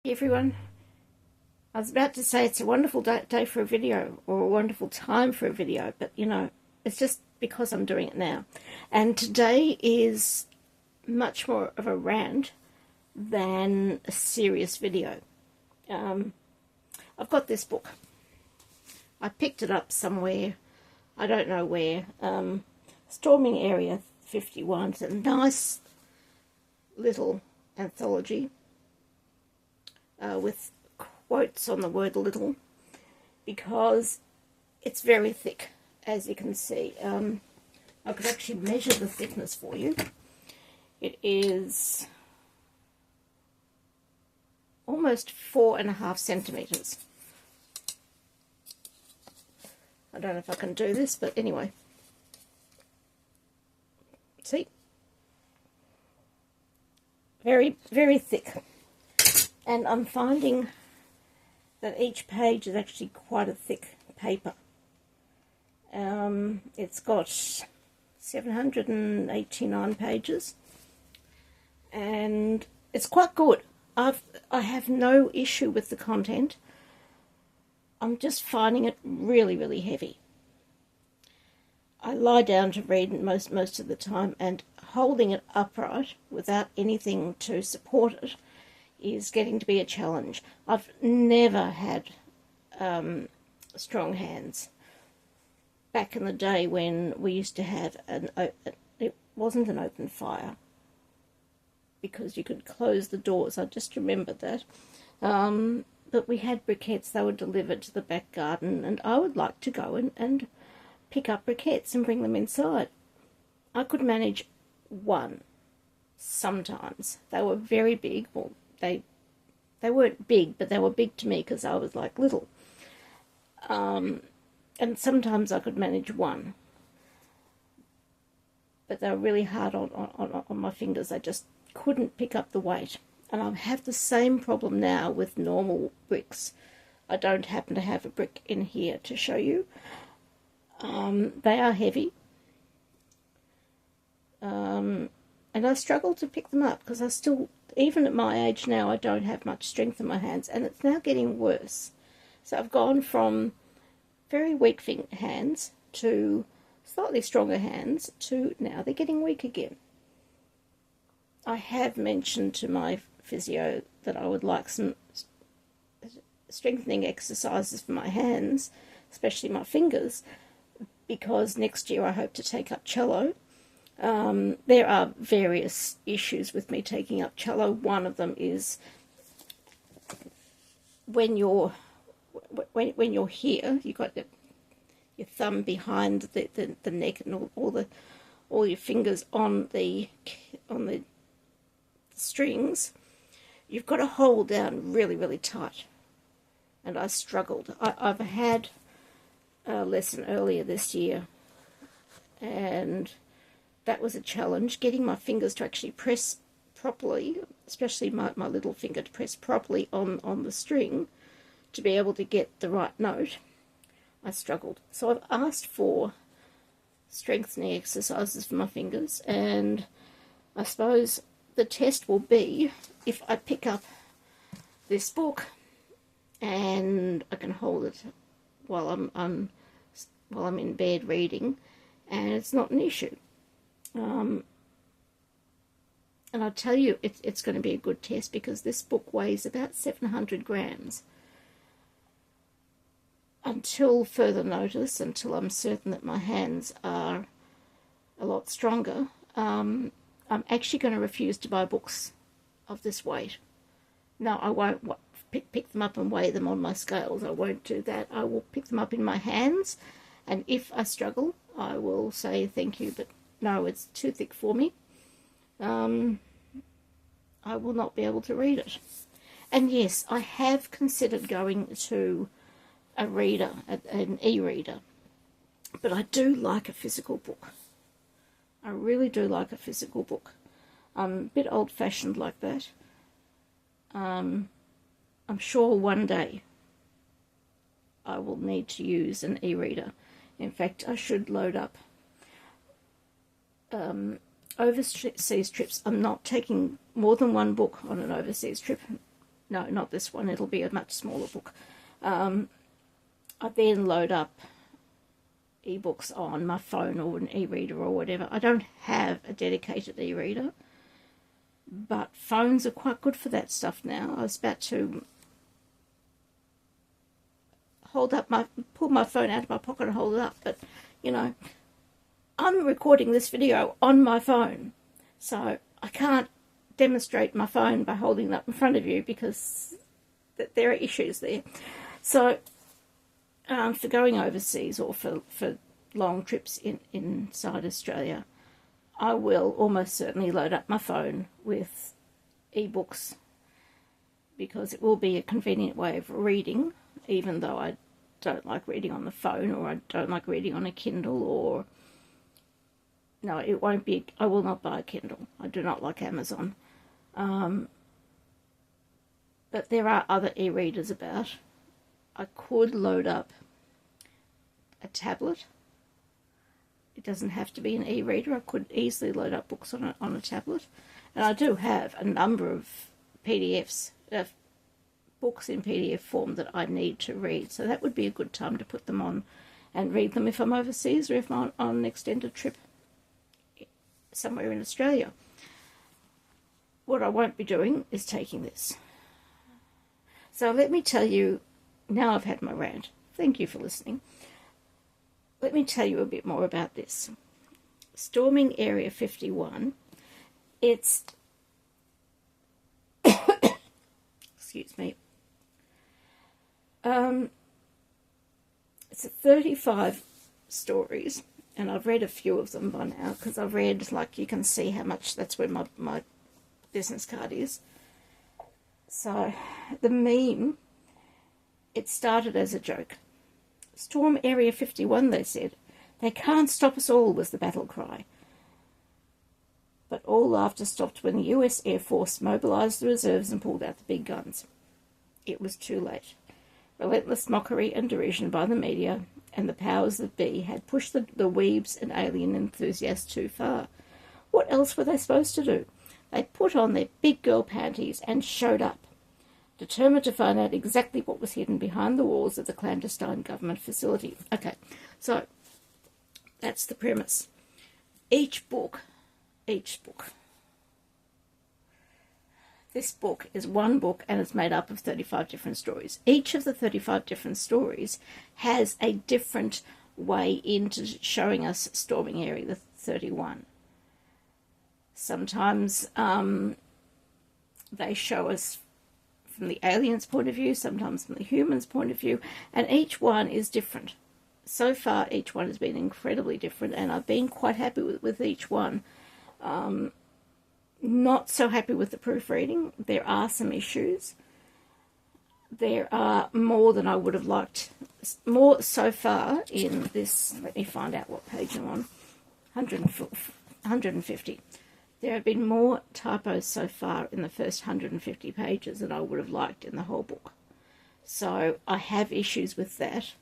Hey everyone, I was about to say it's a wonderful day for a video, or a wonderful time for a video, but it's just because I'm doing it now. And today is much more of a rant than a serious video. I've got this book. I picked it up somewhere, I don't know where. Storming Area 51. It's a nice little anthology with quotes on the word little, because it's very thick, as you can see. I could actually measure the thickness for you. It is almost 4.5 centimeters. I don't know if I can do this, but anyway. See? Very, very thick. And I'm finding that each page is actually quite a thick paper. It's got 789 pages, and it's quite good. I have no issue with the content. I'm just finding it really, really heavy. I lie down to read most of the time, and holding it upright without anything to support it is getting to be a challenge. I've never had strong hands. Back in the day when we used to have it wasn't an open fire, because you could close the doors. I just remembered that. But we had briquettes. They were delivered to the back garden, and I would like to go and pick up briquettes and bring them inside. I could manage one sometimes. They were very big. Well, they weren't big, but they were big to me because I was like little. And sometimes I could manage one, but they were really hard on my fingers. I just couldn't pick up the weight. And I have the same problem now with normal bricks. I don't happen to have a brick in here to show you. They are heavy. And I struggle to pick them up because I still, even at my age now, I don't have much strength in my hands, and it's now getting worse. So I've gone from very weak hands to slightly stronger hands to now they're getting weak again. I have mentioned to my physio that I would like some strengthening exercises for my hands, especially my fingers, because next year I hope to take up cello. There are various issues with me taking up cello. One of them is when you're here, you've got your thumb behind the neck, and all your fingers on the strings. You've got to hold down really, really tight. And I struggled. I've had a lesson earlier this year, and that was a challenge, getting my fingers to actually press properly, especially my little finger to press properly on the string to be able to get the right note. I struggled. So I've asked for strengthening exercises for my fingers, and I suppose the test will be if I pick up this book and I can hold it while I'm in bed reading, and it's not an issue. And I'll tell you, it's going to be a good test, because this book weighs about 700 grams. Until further notice, until I'm certain that my hands are a lot stronger, I'm actually going to refuse to buy books of this weight. No, I won't pick them up and weigh them on my scales. I won't do that. I will pick them up in my hands, and if I struggle, I will say thank you, but no, it's too thick for me. I will not be able to read it. And yes, I have considered going to a reader, an e-reader, but I do like a physical book. I really do like a physical book. I'm a bit old-fashioned like that. I'm sure one day I will need to use an e-reader. In fact, I should load up overseas trips. I'm not taking more than one book on an overseas trip. no, not this one, it'll be a much smaller book. I then load up ebooks on my phone or an e-reader or whatever. I don't have a dedicated e-reader, but phones are quite good for that stuff now. I was about to pull my phone out of my pocket and hold it up, but you know, I'm recording this video on my phone, so I can't demonstrate my phone by holding it up in front of you because there are issues there. So for going overseas or for long trips inside Australia, I will almost certainly load up my phone with ebooks because it will be a convenient way of reading, even though I don't like reading on the phone, or I don't like reading on a Kindle, or no, it won't be. I will not buy a Kindle. I do not like Amazon. But there are other e-readers about. I could load up a tablet. It doesn't have to be an e-reader. I could easily load up books on a tablet. And I do have a number of PDFs, books in PDF form that I need to read. So that would be a good time to put them on and read them if I'm overseas or if I'm on an extended trip somewhere in Australia. What I won't be doing is taking this. So let me tell you, now I've had my rant. Thank you for listening. Let me tell you a bit more about this. Storming Area 51. It's, excuse me, it's 35 stories, and I've read a few of them by now, because I've read, like, you can see how much, that's where my business card is. So, the meme, it started as a joke. Storm Area 51, they said. They can't stop us all, was the battle cry. But all laughter stopped when the US Air Force mobilised the reserves and pulled out the big guns. It was too late. Relentless mockery and derision by the media and the powers that be had pushed the weebs and alien enthusiasts too far. What else were they supposed to do? They put on their big girl panties and showed up, determined to find out exactly what was hidden behind the walls of the clandestine government facility. Okay, so that's the premise. Each book, this book is one book and it's made up of 35 different stories. Each of the 35 different stories has a different way into showing us Storming Area 31. Sometimes they show us from the aliens' point of view, sometimes from the humans' point of view, and each one is different. So far, each one has been incredibly different, and I've been quite happy with each one. Not so happy with the proofreading. There are some issues. There are more than I would have liked. More so far in this, let me find out what page I'm on, 150. There have been more typos so far in the first 150 pages than I would have liked in the whole book. So I have issues with that.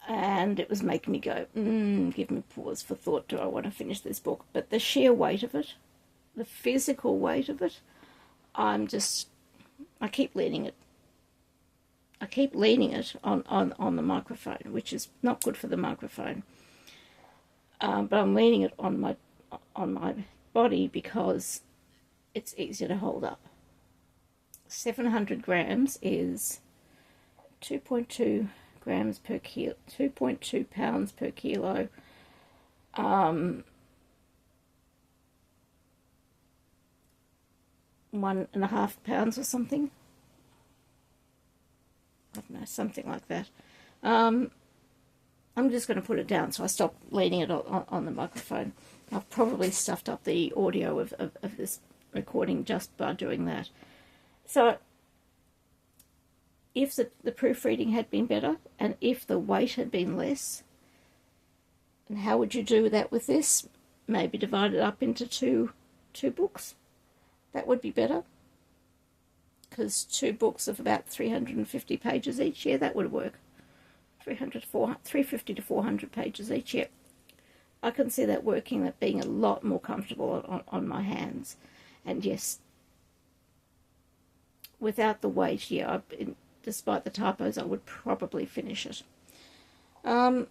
And it was making me go, give me pause for thought, do I want to finish this book? But the sheer weight of it, the physical weight of it, I keep leaning it. I keep leaning it on the microphone, which is not good for the microphone. But I'm leaning it on my body because it's easier to hold up. 700 grams is 2.2 grams per kilo, 2.2 pounds per kilo. 1.5 pounds or something. I don't know, something like that. I'm just going to put it down, so I stop leaning it on the microphone. I've probably stuffed up the audio of this recording just by doing that. So, if the proofreading had been better, and if the weight had been less, and how would you do that with this? Maybe divide it up into two books. That would be better. Because 2 books of about 350 pages each, yeah, that would work. 350 to 400 pages each, yeah. I can see that working, that being a lot more comfortable on my hands. And yes, without the weight, yeah, despite the typos, I would probably finish it. I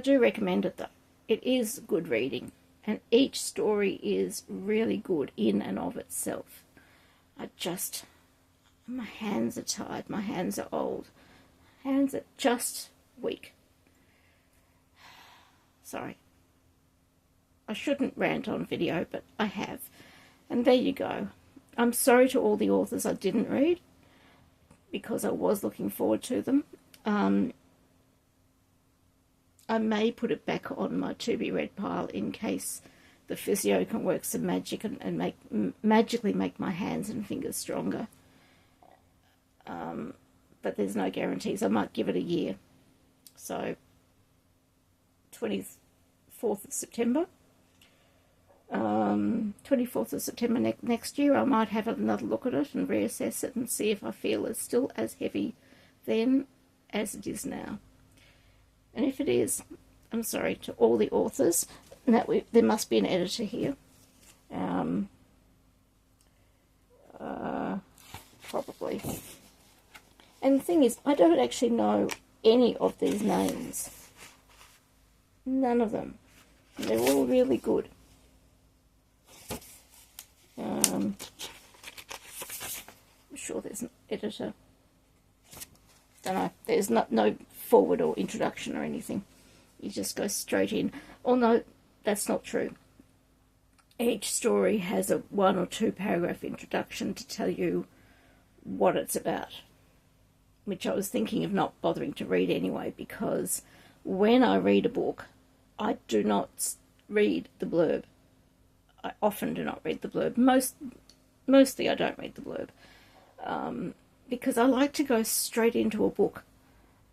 do recommend it though. It is good reading, and each story is really good in and of itself. My hands are tired, my hands are old, hands are just weak. Sorry. I shouldn't rant on video, but I have. And there you go. I'm sorry to all the authors I didn't read, because I was looking forward to them. I may put it back on my to-be-read pile in case the physio can work some magic and magically make my hands and fingers stronger. But there's no guarantees. I might give it a year. So, 24th of September. 24th of September next year, I might have another look at it and reassess it and see if I feel it's still as heavy then as it is now. And if it is, I'm sorry to all the authors. There must be an editor here. Probably. And the thing is, I don't actually know any of these names. None of them. They're all really good. I'm sure there's an editor. Don't know. There's no forward or introduction or anything. You just go straight in. Oh no, that's not true. Each story has a 1 or 2 paragraph introduction to tell you what it's about, which I was thinking of not bothering to read anyway, because when I read a book, I do not read the blurb. I often do not read the blurb. Mostly I don't read the blurb, because I like to go straight into a book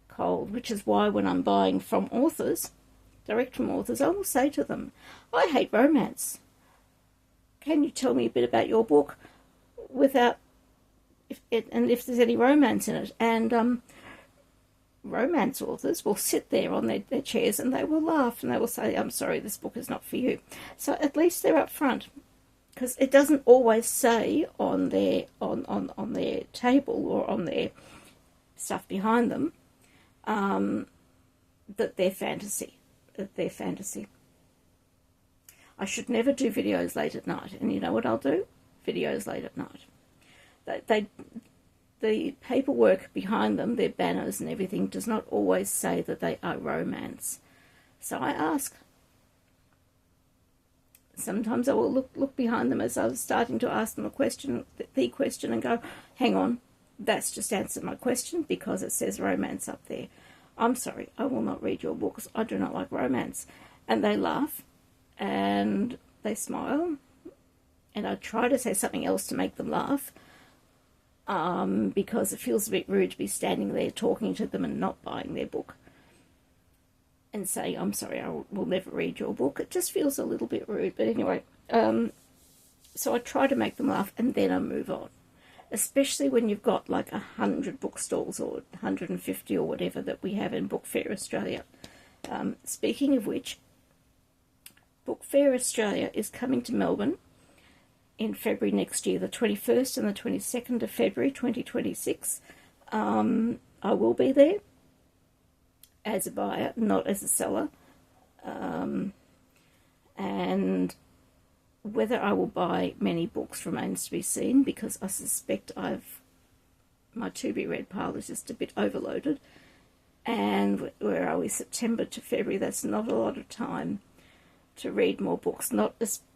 cold, which is why when I'm buying from authors, direct from authors, I will say to them, I hate romance. Can you tell me a bit about your book without, if there's any romance in it? And romance authors will sit there on their chairs and they will laugh and they will say, I'm sorry, this book is not for you. So at least they're up front, because it doesn't always say on their on their table or on their stuff behind them that they're fantasy. I should never do videos late at night, and you know what I'll do? Videos late at night. The paperwork behind them, their banners and everything, does not always say that they are romance. So I ask. Sometimes I will look behind them as I was starting to ask them the question, and go, hang on, that's just answered my question because it says romance up there. I'm sorry, I will not read your books. I do not like romance. And they laugh and they smile, and I try to say something else to make them laugh, because it feels a bit rude to be standing there talking to them and not buying their book and saying, I'm sorry, I will never read your book. It just feels a little bit rude. But anyway, so I try to make them laugh, and then I move on. Especially when you've got like 100 bookstalls or 150 or whatever that we have in Book Fair Australia. Speaking of which, Book Fair Australia is coming to Melbourne in February next year, the 21st and the 22nd of February 2026. I will be there as a buyer, not as a seller. And whether I will buy many books remains to be seen, because I suspect my to-be-read pile is just a bit overloaded. And where are we? September to February, that's not a lot of time to read more books,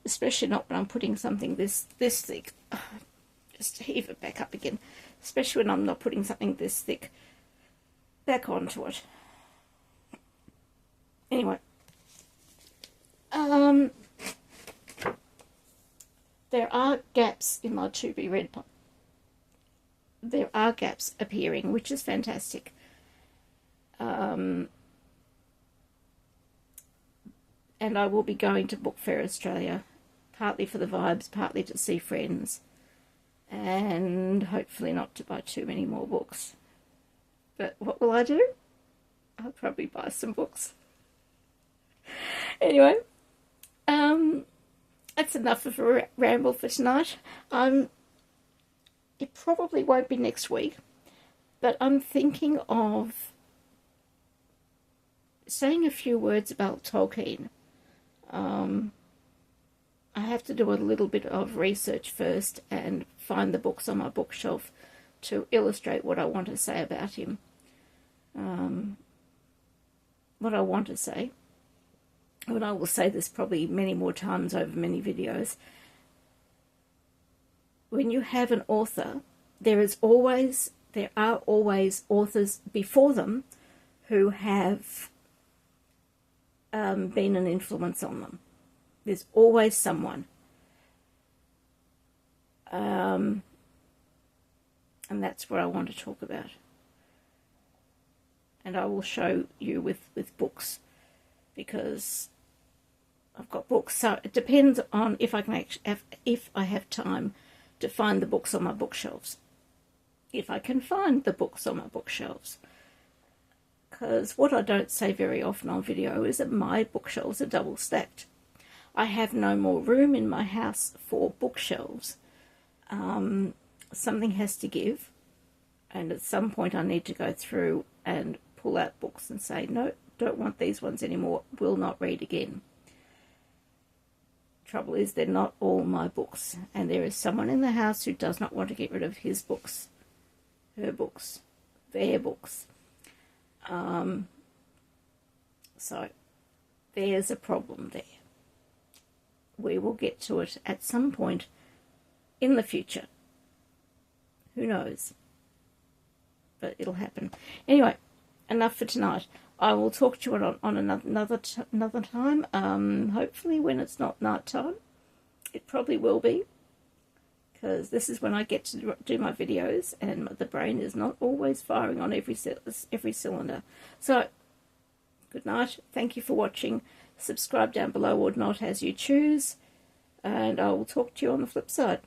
especially not when I'm putting something this thick. Just heave it back up again. Especially when I'm not putting something this thick back onto it. Anyway, there are gaps in my to-be-read pile. There are gaps appearing, which is fantastic. And I will be going to Book Fair Australia, partly for the vibes, partly to see friends, and hopefully not to buy too many more books. But what will I do? I'll probably buy some books. Anyway, that's enough of a ramble for tonight. I'm it probably won't be next week, but I'm thinking of saying a few words about Tolkien. I have to do a little bit of research first and find the books on my bookshelf to illustrate what I want to say about him. What I want to say, and I will say this probably many more times over many videos, when you have an author, there are always authors before them who have been an influence on them. There's always someone. And that's what I want to talk about. And I will show you with books, because I've got books. So it depends on if I have time to find the books on my bookshelves. If I can find the books on my bookshelves. Because what I don't say very often on video is that my bookshelves are double stacked. I have no more room in my house for bookshelves. Something has to give, and at some point I need to go through and pull out books and say, no, don't want these ones anymore, will not read again. Trouble is, they're not all my books, and there is someone in the house who does not want to get rid of his books, her books, their books. So there's a problem there. We will get to it at some point in the future. Who knows? But it'll happen. Anyway, enough for tonight. I will talk to you on another time. Hopefully when it's not night time. It probably will be, because this is when I get to do my videos, and the brain is not always firing on every cylinder. So, good night. Thank you for watching. Subscribe down below or not, as you choose. And I will talk to you on the flip side.